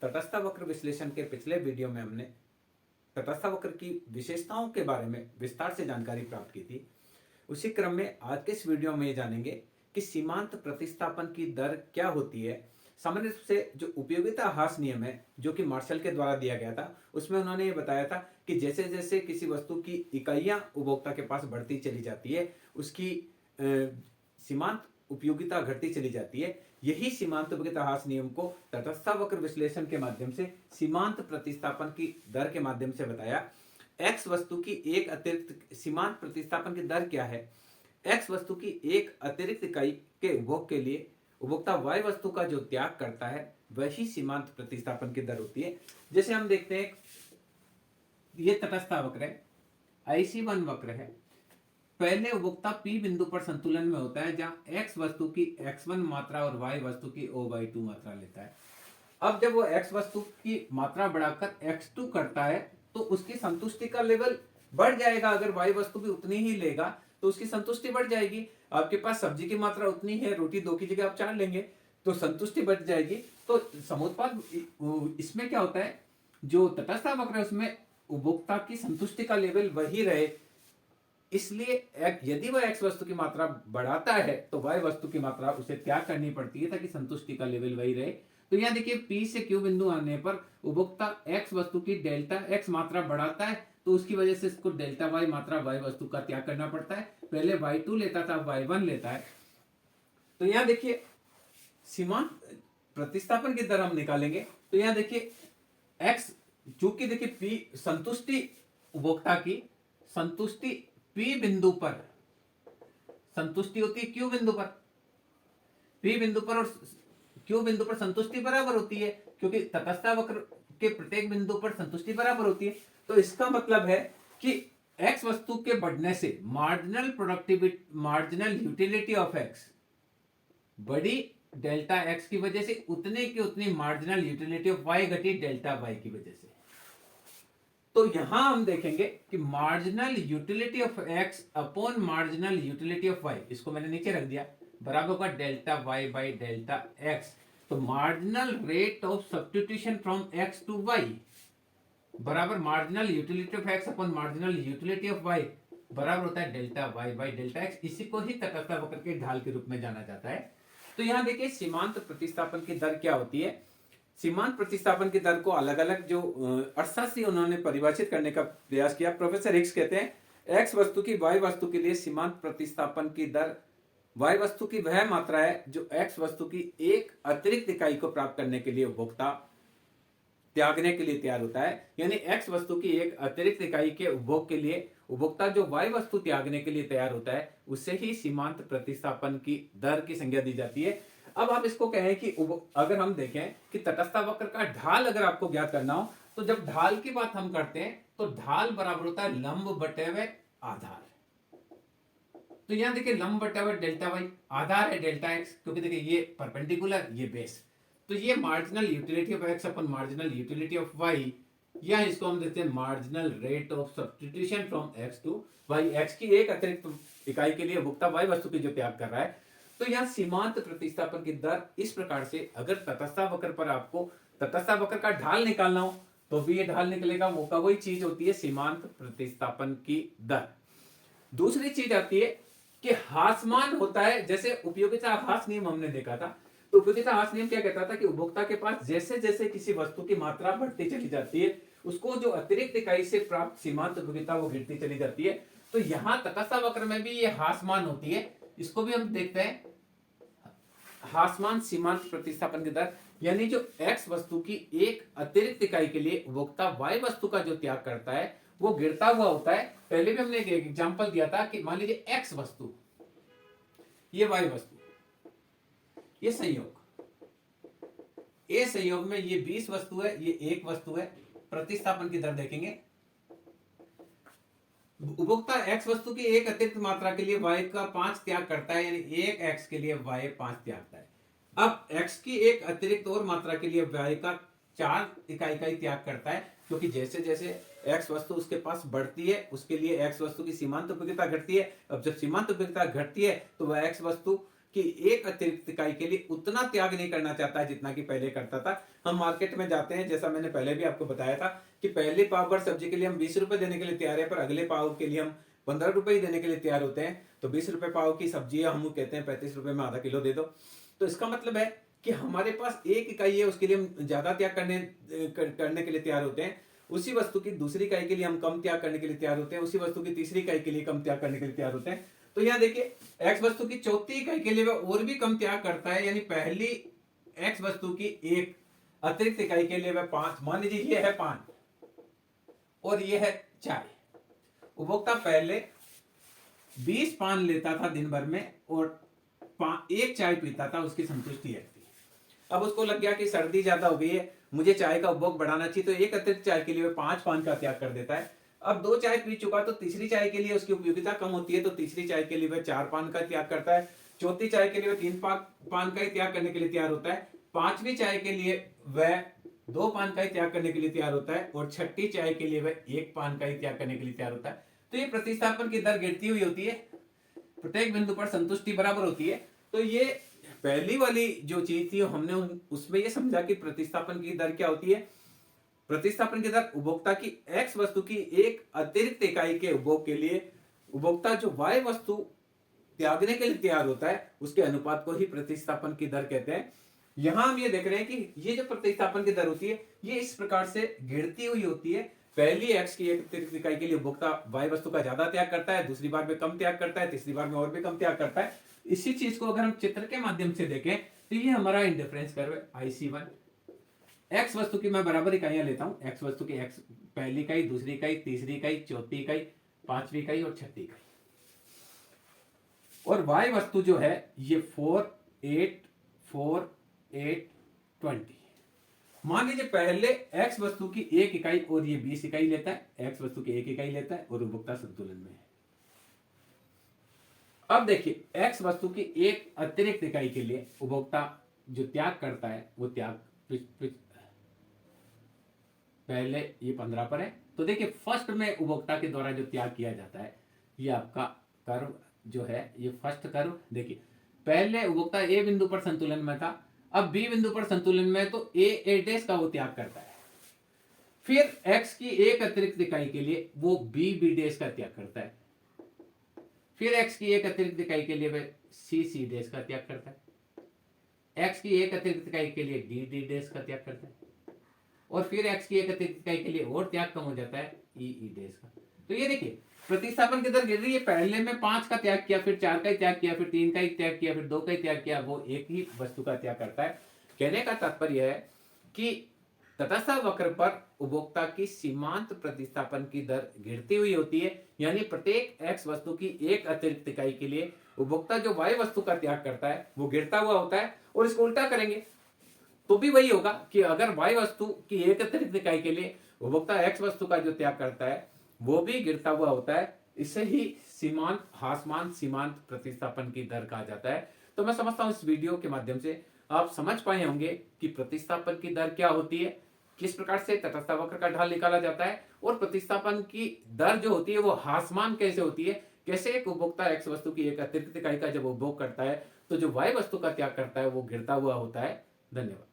तटस्थ वक्र विश्लेषण के पिछले वीडियो में हमने तटस्थ वक्र की विशेषताओं के बारे में विस्तार से जानकारी प्राप्त की थी। उसी क्रम में आज के इस वीडियो में ये जानेंगे कि सीमांत प्रतिस्थापन की दर क्या होती है। सामान्य रूप से जो उपयोगिता ह्रास नियम है जो कि मार्शल के द्वारा दिया गया था, उसमें उन्होंने ये बताया था कि जैसे जैसे किसी वस्तु की इकाइयां उपभोक्ता के पास बढ़ती चली जाती है, उसकी सीमांत उपयोगिता घटती चली जाती है। यही सीमांत उपयोगिता ह्रास नियम को तटस्थ वक्र विश्लेषण के माध्यम से सीमांत प्रतिस्थापन की दर के माध्यम से बताया। एक्स वस्तु की एक अतिरिक्त सीमांत प्रतिस्थापन की दर क्या है? एक्स वस्तु की एक अतिरिक्त इकाई के उपभोग के लिए उपभोक्ता वाई वस्तु का जो त्याग करता है वही सीमांत प्रतिस्थापन की दर होती है। जैसे हम देखते हैं, ये तटस्थ वक्र है, IC1 वक्र है। पहले उपभोक्ता P बिंदु पर संतुलन में होता है जहां X वस्तु की X1 मात्रा और Y वस्तु की O/2 मात्रा लेता है। अब जब वो X वस्तु की मात्रा बढ़ाकर X2 करता है तो उसकी संतुष्टि का लेवल बढ़ जाएगा। अगर Y वस्तु भी उतनी ही लेगा तो उसकी संतुष्टि बढ़ जाएगी। आपके पास सब्जी की मात्रा उतनी है, रोटी 2 की जगह आप 4 लेंगे तो संतुष्टि बढ़ जाएगी। तो समुत्पाद इसमें क्या होता है, जो तटस्थ वक्र है उसमें उपभोक्ता की संतुष्टि का लेवल वही रहे। इसलिए यदि वह एक्स वस्तु की मात्रा बढ़ाता है तो वाई वस्तु की मात्रा उसे त्याग करनी पड़ती है ताकि संतुष्टि का लेवल वही रहे। तो यहाँ देखिए, पी से क्यू बिंदु आने पर उपभोक्ता एक्स वस्तु की डेल्टा एक्स मात्रा बढ़ाता है तो उसकी वजह से इसको डेल्टा वाई मात्रा वाई वस्तु का त्याग करना पड़ता है। पहले Y2 लेता था, Y1 लेता है। तो यहाँ देखिए, सीमांत प्रतिस्थापन की दर हम निकालेंगे तो यहाँ देखिए एक्स, चूंकि देखिए पी संतुष्टि, उपभोक्ता की संतुष्टि P बिंदु पर संतुष्टि होती है Q बिंदु पर, P बिंदु पर और Q बिंदु पर संतुष्टि बराबर होती है, क्योंकि तटस्थ वक्र के प्रत्येक बिंदु पर संतुष्टि बराबर होती है। तो इसका मतलब है कि X वस्तु के बढ़ने से मार्जिनल यूटिलिटी ऑफ X बड़ी डेल्टा X की वजह से उतने की उतनी मार्जिनल यूटिलिटी ऑफ Y घटी डेल्टा Y की वजह से। तो यहां हम देखेंगे कि marginal utility of X upon marginal utility of Y, इसको मैंने नीचे रख दिया, बराबर होगा delta Y by delta X. तो marginal rate of substitution from X to Y बराबर marginal utility of X upon marginal utility of Y बराबर होता है delta Y by delta X. इसी को ही तटस्थ वक्र के ढाल के रूप में जाना जाता है। तो यहां देखिए, सीमांत प्रतिस्थापन की दर क्या होती है। सीमांत प्रतिस्थापन की दर को अलग अलग जो अर्थशास्त्री उन्होंने परिभाषित करने का प्रयास किया। प्रोफेसर हिक्स कहते हैं एक्स वस्तु की वाई वस्तु के लिए सीमांत प्रतिस्थापन की दर वाई वस्तु की वह मात्रा है जो एक्स वस्तु की एक अतिरिक्त इकाई को प्राप्त करने के लिए उपभोक्ता त्यागने के लिए तैयार होता है। यानी एक्स वस्तु की एक अतिरिक्त इकाई के उपभोग के लिए उपभोक्ता जो वाई वस्तु त्यागने के लिए तैयार होता है उससे ही सीमांत प्रतिस्थापन की दर की संज्ञा दी जाती है। अब आप इसको कहें कि अगर हम देखें कि तटस्थ वक्र का ढाल अगर आपको ज्ञात करना हो तो जब ढाल की बात हम करते हैं तो ढाल बराबर होता है लंब बटे हुए आधार। तो यहां देखिए, लंब बटे हुए डेल्टा वाई, आधार है डेल्टा एक्स, क्योंकि देखिए ये परपेंडिकुलर, ये बेस। तो ये मार्जिनल यूटिलिटी ऑफ एक्स अपन मार्जिनल यूटिलिटी ऑफ वाई, या इसको हम देते हैं marginal rate of substitution from X to Y. X की एक अतिरिक्त इकाई के लिए उपभोक्ता वाई वस्तु की जो त्याग कर रहा है। तो यहां सीमांत प्रतिस्थापन की दर इस प्रकार से, अगर तटस्थ वक्र पर आपको तटस्थ वक्र का ढाल निकालना हो तो भी ये ढाल निकलेगा, वो का वही चीज होती है सीमांत प्रतिस्थापन की दर। दूसरी चीज आती है कि ह्रासमान होता है। जैसे उपयोगिता ह्रास नियम हमने देखा था, तो उपयोगिता ह्रास नियम क्या कहता था कि उपभोक्ता के पास जैसे जैसे किसी वस्तु की मात्रा बढ़ती चली जाती है उसको जो अतिरिक्त इकाई से प्राप्त सीमांत उपयोगिता वो गिरती चली जाती है। तो यहां तटस्थ वक्र में भी ये ह्रासमान होती है। इसको भी हम देखते हैं, ह्रासमान सीमांत प्रतिस्थापन की दर, यानी जो एक्स वस्तु की एक अतिरिक्त इकाई के लिए उपभोक्ता वाई वस्तु का जो त्याग करता है वो गिरता हुआ होता है। पहले भी हमने एक एग्जांपल दिया था कि मान लीजिए एक्स वस्तु, ये वाई वस्तु, ये संयोग, ए संयोग में ये 20 वस्तु है, ये एक वस्तु है। प्रतिस्थापन की दर देखेंगे, उपभोक्ता एक्स वस्तु की एक अतिरिक्त मात्रा के लिए वाई का 5 त्याग करता है, यानी एक एक्स के लिए वाई 5 त्यागता है। अब एक्स की एक अतिरिक्त और मात्रा के लिए वाई का 4 इकाई का त्याग करता है, क्योंकि जैसे जैसे एक्स वस्तु उसके पास बढ़ती है उसके लिए एक्स वस्तु की सीमांत उपयोगिता घटती है। अब जब सीमांत उपयोगिता घटती है तो वह एक्स वस्तु कि एक अतिरिक्त इकाई के लिए उतना त्याग नहीं करना चाहता है जितना कि पहले करता था। हम मार्केट में जाते हैं, जैसा मैंने पहले भी आपको बताया था कि पहले पाव भर सब्जी के लिए हम 20 रुपए देने के लिए तैयार है, पर अगले पाव के लिए हम 15 रुपए ही देने के लिए तैयार होते हैं। तो 20 रुपए पाव की सब्जी हम कहते हैं 35 रुपए में आधा किलो दे दो। तो इसका मतलब है कि हमारे पास एक इकाई है, उसके लिए हम ज्यादा त्याग करने के लिए तैयार होते हैं। उसी वस्तु की दूसरी इकाई के लिए हम कम त्याग करने के लिए तैयार होते हैं, उसी वस्तु की तीसरी इकाई के लिए कम त्याग करने के लिए तैयार होते हैं। तो यहाँ देखिए एक्स वस्तु की चौथी इकाई के लिए वह और भी कम त्याग करता है, यानी पहली एक्स वस्तु की एक अतिरिक्त इकाई के लिए वह 5, मान लीजिए ये है 5 और ये है चाय। उपभोक्ता पहले 20 पान लेता था दिन भर में और एक चाय पीता था, उसकी संतुष्टि है। अब उसको लग गया कि सर्दी ज्यादा हो गई है, मुझे चाय का उपभोग बढ़ाना चाहिए, तो एक अतिरिक्त चाय के लिए वह 5 पान का त्याग कर देता है। अब 2 चाय पी चुका तो तीसरी चाय के लिए उसकी उपयोगिता कम होती है, तो तीसरी चाय के लिए वह 4 पान का त्याग करता है। चौथी चाय के लिए वह 3 पान का ही त्याग करने के लिए तैयार होता है। पांचवी चाय के लिए वह 2 पान का ही त्याग करने के लिए तैयार होता है और छठी चाय के लिए वह 1 पान का ही त्याग करने के लिए तैयार होता है। तो ये प्रतिस्थापन की दर गिरती हुई होती है, प्रत्येक बिंदु पर संतुष्टि बराबर होती है। तो ये पहली वाली जो चीज थी हमने उसमें ये समझा कि प्रतिस्थापन की दर क्या होती है। प्रतिस्थापन की दर उपभोक्ता की एक्स वस्तु की एक अतिरिक्त इकाई के उपभोग के लिए उपभोक्ता जो वाई वस्तु त्यागने के लिए तैयार होता है उसके अनुपात को ही प्रतिस्थापन की दर कहते हैं। यहां हम ये देख रहे हैं कि ये जो प्रतिस्थापन की दर होती है ये इस प्रकार से गिरती हुई होती है। पहली एक्स की एक अतिरिक्त इकाई के लिए उपभोक्ता वाई वस्तु का ज्यादा त्याग करता है, दूसरी बार में कम त्याग करता है, तीसरी बार में और भी कम त्याग करता है। इसी चीज को अगर हम चित्र के माध्यम से देखें तो ये हमारा इंडिफरेंस कर्व है IC1। एक्स वस्तु की मैं बराबर इकाइयां लेता हूं, एक्स वस्तु की एक्स पहली इकाई, दूसरी इकाई, तीसरी इकाई, चौथी इकाई, पांचवी इकाई और छठी इकाई। और वाई वस्तु जो है ये 4, 8, 4, 8, 20। मान लीजिए पहले एक्स वस्तु की एक इकाई और ये 20 इकाई लेता है, एक्स वस्तु की एक इकाई लेता है और उपभोक्ता संतुलन में है। अब देखिए एक्स वस्तु की एक अतिरिक्त इकाई के लिए उपभोक्ता जो त्याग करता है वो त्याग पहले ये 15 पर है। तो देखिए फर्स्ट में उपभोक्ता के द्वारा जो त्याग किया जाता है ये आपका कर्व जो है ये फर्स्ट कर्व। देखिए पहले उपभोक्ता ए बिंदु पर संतुलन में था, अब बी बिंदु पर संतुलन में है, तो ए डैश का वो त्याग करता है। फिर एक्स की एक अतिरिक्त इकाई के लिए वो बी डैश का त्याग करता है। फिर एक्स की एक अतिरिक्त इकाई के लिए वह सी डैश का त्याग करता है। एक्स की एक अतिरिक्त इकाई के लिए डी डैश का त्याग करता है और फिर एक्स की एक अतिरिक्त इकाई के लिए और त्याग कम हो जाता है ई डैश का। तो ये देखिए प्रतिस्थापन की दर गिर रही है। पहले में 5 का त्याग किया, फिर 4 का ही त्याग किया, फिर 3 का ही त्याग किया, फिर 2 का ही त्याग किया, वो एक ही वस्तु का त्याग करता है। कहने का तात्पर्य है कि तटस्थ वक्र पर उपभोक्ता की सीमांत प्रतिस्थापन की दर गिरती हुई होती है, यानी प्रत्येक एक्स वस्तु की एक अतिरिक्त इकाई के लिए उपभोक्ता जो वाई वस्तु का त्याग करता है वो गिरता हुआ होता है। और इसको उल्टा करेंगे तो भी वही होगा कि अगर वाई वस्तु की एक अतिरिक्त इकाई के लिए उपभोक्ता एक्स वस्तु का जो त्याग करता है वो भी गिरता हुआ होता है। इसे ही सीमांत ह्रासमान सीमांत प्रतिस्थापन की दर कहा जाता है। तो मैं समझता हूं इस वीडियो के माध्यम से आप समझ पाए होंगे कि प्रतिस्थापन की दर क्या होती है, किस प्रकार से तटस्थ वक्र का ढाल निकाला जाता है और प्रतिस्थापन की दर जो होती है वो ह्रासमान कैसे होती है, कैसे एक उपभोक्ता एक्स वस्तु की एक अतिरिक्त इकाई का जब उपभोग करता है तो जो वाई वस्तु का त्याग करता है वो गिरता हुआ होता है। धन्यवाद।